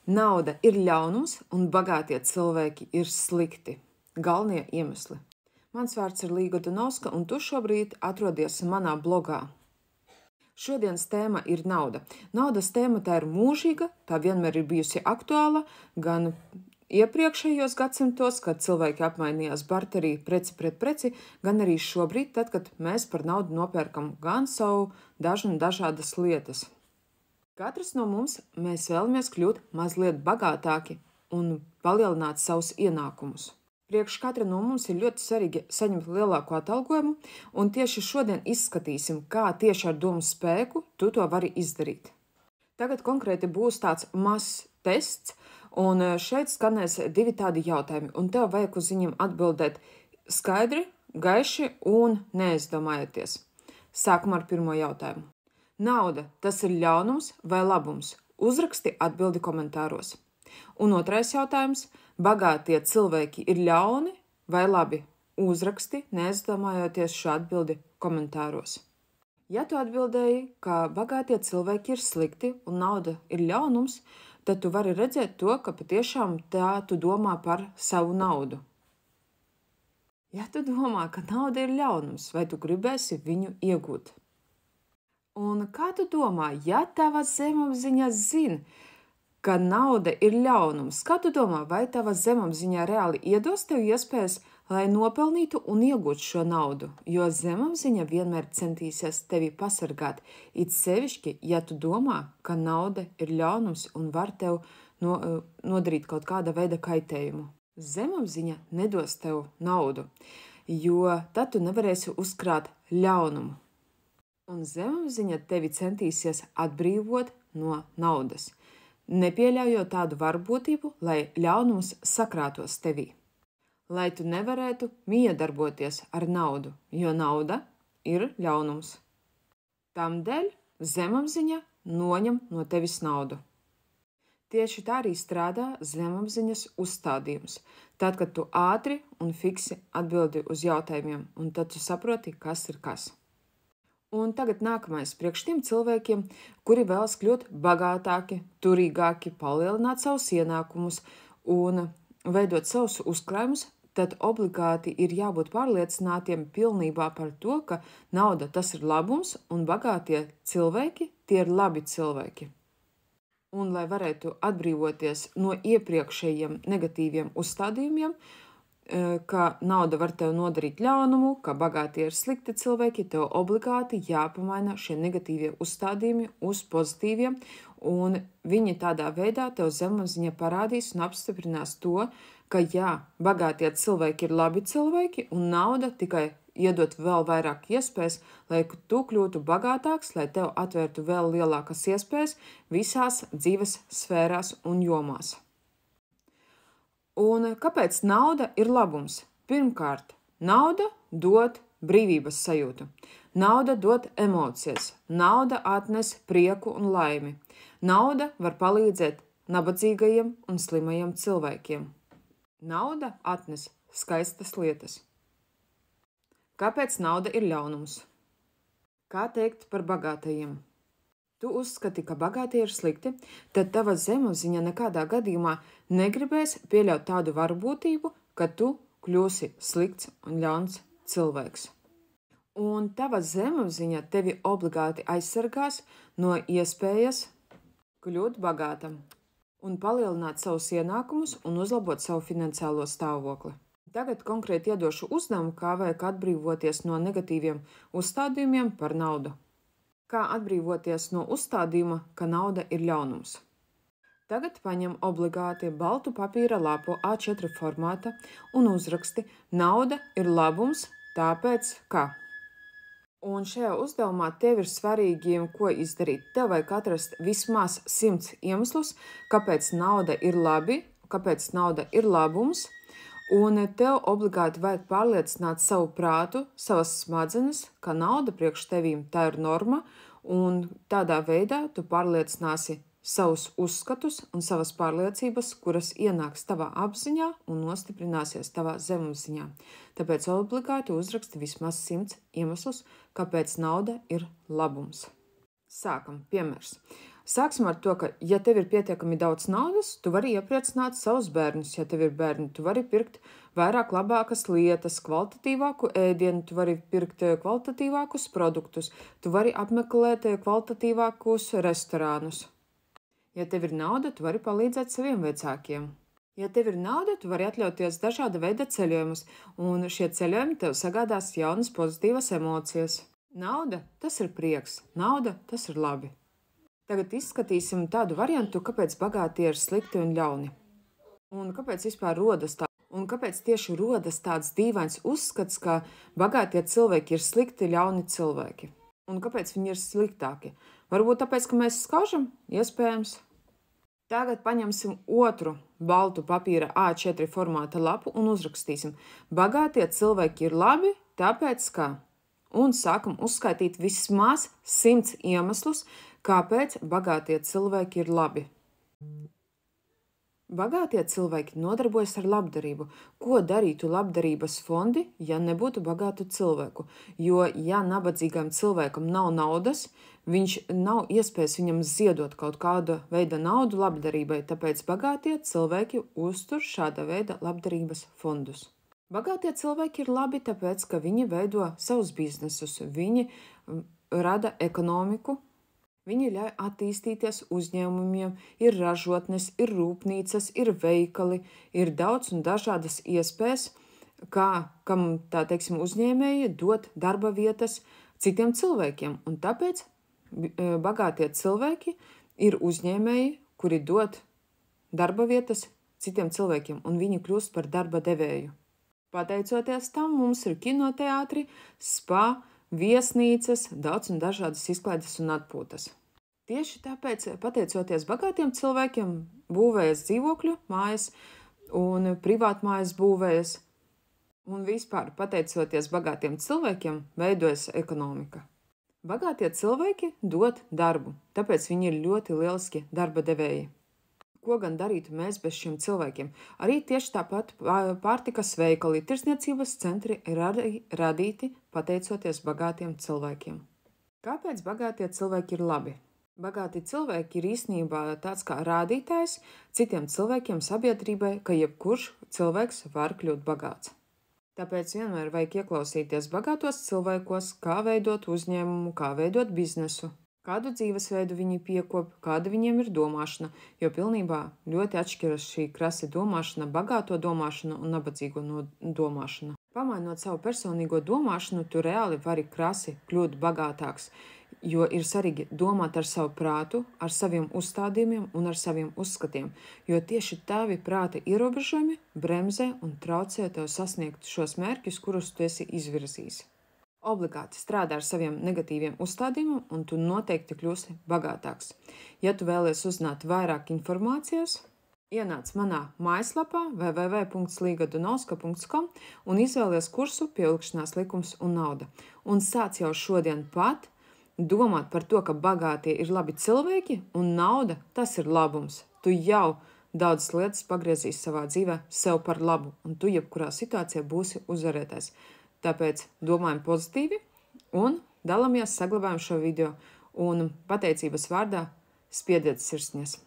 Nauda ir ļaunums un bagātie cilvēki ir slikti. Galvenie iemesli. Mans vārds ir Līga Dunovska, un tu šobrīd atrodies manā blogā. Šodienas tēma ir nauda. Naudas tēma tā ir mūžīga, tā vienmēr ir bijusi aktuāla, gan iepriekšējos gadsimtos, kad cilvēki apmainījās barterī preci pret preci, gan arī šobrīd, tad, kad mēs par naudu nopērkam gan savu dažādas lietas. Katrs no mums mēs vēlamies kļūt mazliet bagātāki un palielināt savus ienākumus. Priekš katra no mums ir ļoti svarīgi saņemt lielāku atalgojumu, un tieši šodien izskatīsim, kā tieši ar domu spēku tu to vari izdarīt. Tagad konkrēti būs tāds mazs tests, un šeit skanēs divi tādi jautājumi, un tev vajag uz viņiem atbildēt skaidri, gaiši un neaizdomājoties. Sākam ar pirmo jautājumu. Nauda, tas ir ļaunums vai labums? Uzraksti atbildi komentāros. Un otrais jautājums. Bagātie cilvēki ir ļauni vai labi? Uzraksti, neaizdomājoties šo atbildi komentāros. Ja tu atbildēji, ka bagātie cilvēki ir slikti un nauda ir ļaunums, tad tu vari redzēt to, ka patiešām tā tu domā par savu naudu. Ja tu domā, ka nauda ir ļaunums, vai tu gribēsi viņu iegūt? Un kā tu domā, ja tava zemapziņa zina, ka nauda ir ļaunums, kā tu domā, vai tava zemapziņa reāli iedos tev iespējas, lai nopelnītu un iegūtu šo naudu? Jo zemapziņa vienmēr centīsies tevi pasargāt, it sevišķi, ja tu domā, ka nauda ir ļaunums un var tev nodarīt kaut kāda veida kaitējumu. Zemapziņa nedos tev naudu, jo tad tu nevarēsi uzkrāt ļaunumu. Un zemapziņa tevi centīsies atbrīvot no naudas, nepieļaujot tādu varbūtību, lai ļaunums sakrātos tevī. Lai tu nevarētu miedarboties ar naudu, jo nauda ir ļaunums. Tamdēļ zemapziņa noņem no tevis naudu. Tieši tā arī strādā zemapziņas uzstādījums. Tad, kad tu ātri un fiksi atbildi uz jautājumiem, un tad tu saproti, kas ir kas. Un tagad nākamais priekš tiem cilvēkiem, kuri vēlas kļūt bagātāki, turīgāki, palielināt savus ienākumus un veidot savus uzkrājumus, tad obligāti ir jābūt pārliecinātiem pilnībā par to, ka nauda tas ir labums un bagātie cilvēki tie ir labi cilvēki. Un lai varētu atbrīvoties no iepriekšējiem negatīviem uzstādījumiem, ka nauda var tev nodarīt ļaunumu, ka bagātie ir slikti cilvēki, tev obligāti jāpamaina šie negatīvie uzstādījumi uz pozitīviem, un viņi tādā veidā tev zemapziņa parādīs un apstiprinās to, ka jā, bagātie cilvēki ir labi cilvēki, un nauda tikai iedot vēl vairāk iespējas, lai tu kļūtu bagātāks, lai tev atvērtu vēl lielākas iespējas visās dzīves sfērās un jomās. Un kāpēc nauda ir labums? Pirmkārt, nauda dod brīvības sajūtu. Nauda dod emocijas. Nauda atnes prieku un laimi. Nauda var palīdzēt nabadzīgajiem un slimajiem cilvēkiem. Nauda atnes skaistas lietas. Kāpēc nauda ir ļaunums? Kā teikt par bagātajiem? Tu uzskati, ka bagātie ir slikti, tad tava zemapziņa nekādā gadījumā negribēs pieļaut tādu varbūtību, ka tu kļūsi slikts un ļauns cilvēks. Un tava zemapziņa tevi obligāti aizsargās no iespējas kļūt bagātam un palielināt savus ienākumus un uzlabot savu finansiālo stāvokli. Tagad konkrēti iedošu uzdevumu, kā vajag atbrīvoties no negatīviem uzstādījumiem par naudu. Kā atbrīvoties no uzstādījuma, ka nauda ir ļaunums? Tagad paņem obligāti baltu papīra lapu A4 formāta un uzraksti nauda ir labums, tāpēc ka. Un šajā uzdevumā tev ir svarīgi, ko izdarīt. Tev vajag atrast vismaz 100 iemeslus, kāpēc nauda ir labi, kāpēc nauda ir labums, un tev obligāti vajag pārliecināt savu prātu, savas smadzenes, ka nauda priekš tevīm tā ir norma, un tādā veidā tu pārliecināsi savus uzskatus un savas pārliecības, kuras ienāks tavā apziņā un nostiprināsies tavā zemapziņā. Tāpēc obligāti uzraksti vismaz 100 iemeslus, kāpēc nauda ir labums. Sākam, piemērs. Sāksim ar to, ka, ja tev ir pietiekami daudz naudas, tu vari iepriecināt savus bērnus. Ja tev ir bērni, tu vari pirkt vairāk labākas lietas, kvalitatīvāku ēdienu, tu vari pirkt kvalitatīvākus produktus, tu vari apmeklēt kvalitatīvākus restorānus. Ja tev ir nauda, tu vari palīdzēt saviem vecākiem. Ja tev ir nauda, tu vari atļauties dažāda veida ceļojumus, un šie ceļojumi tev sagādās jaunas pozitīvas emocijas. Nauda, tas ir prieks, nauda, tas ir labi. Tagad izskatīsim tādu variantu, kāpēc bagātie ir slikti un ļauni. Un kāpēc vispār kāpēc tieši rodas tāds dīvains uzskats, ka bagātie cilvēki ir slikti, ļauni cilvēki. Un kāpēc viņi ir sliktāki? Varbūt tāpēc, ka mēs skaužam? Iespējams. Tagad paņemsim otru baltu papīra A4 formāta lapu un uzrakstīsim: bagātie cilvēki ir labi, tāpēc ka... Un sākam uzskaitīt vismaz 100 iemeslus, kāpēc bagātie cilvēki ir labi. Bagātie cilvēki nodarbojas ar labdarību. Ko darītu labdarības fondi, ja nebūtu bagātu cilvēku? Jo, ja nabadzīgam cilvēkam nav naudas, viņš nav iespējas viņam ziedot kaut kāda veida naudu labdarībai, tāpēc bagātie cilvēki uztur šāda veida labdarības fondus. Bagātie cilvēki ir labi, tāpēc, ka viņi veido savus biznesus, viņi rada ekonomiku, viņi ļauj attīstīties uzņēmumiem, ir ražotnes, ir rūpnīcas, ir veikali, ir daudz un dažādas iespējas, kam, tā teiksim, uzņēmēji dot darba vietas citiem cilvēkiem. Un tāpēc bagātie cilvēki ir uzņēmēji, kuri dod darba vietas citiem cilvēkiem, un viņi kļūst par darba devēju. Pateicoties tam, mums ir kinoteātri, spa, viesnīcas, daudz un dažādas izklaides un atpūtas. Tieši tāpēc, pateicoties bagātiem cilvēkiem, būvējas dzīvokļu mājas un privātmājas būvējas, un vispār pateicoties bagātiem cilvēkiem, veidojas ekonomika. Bagātie cilvēki dod darbu, tāpēc viņi ir ļoti lieliski darba devēji. Ko gan darītu mēs bez šiem cilvēkiem? Arī tieši tāpat pārtikas veikali, tirdzniecības centri ir radīti pateicoties bagātiem cilvēkiem. Kāpēc bagātie cilvēki ir labi? Bagāti cilvēki ir īstenībā tāds kā rādītājs citiem cilvēkiem sabiedrībai, ka jebkurš cilvēks var kļūt bagāts. Tāpēc vienmēr vajag ieklausīties bagātos cilvēkos, kā veidot uzņēmumu, kā veidot biznesu. Kādu dzīvesveidu viņi piekop, kāda viņiem ir domāšana, jo pilnībā ļoti atšķiras šī krasi domāšana, bagāto domāšana un nabadzīgo domāšana. Pamainot savu personīgo domāšanu, tu reāli vari krasi kļūt bagātāks, jo ir svarīgi domāt ar savu prātu, ar saviem uzstādījumiem un ar saviem uzskatiem, jo tieši tavi prāta ierobežojumi bremzē un traucē tev sasniegt šos mērķus, kurus tu esi izvirzījis. Obligāti strādā ar saviem negatīviem uzstādījumiem, un tu noteikti kļūsi bagātāks. Ja tu vēlies uzzināt vairāk informācijas, ienāc manā mājaslapā www.ligadunovska.com un izvēlies kursu Pielikšanās likums un nauda. Un sāc jau šodien pat domāt par to, ka bagātie ir labi cilvēki un nauda, tas ir labums. Tu jau daudzas lietas pagriezīs savā dzīvē sev par labu, un tu jebkurā situācijā būsi uzvarētājs. Tāpēc domājam pozitīvi un dalamies, saglabājam šo video un pateicības vārdā spiediet sirsniņas.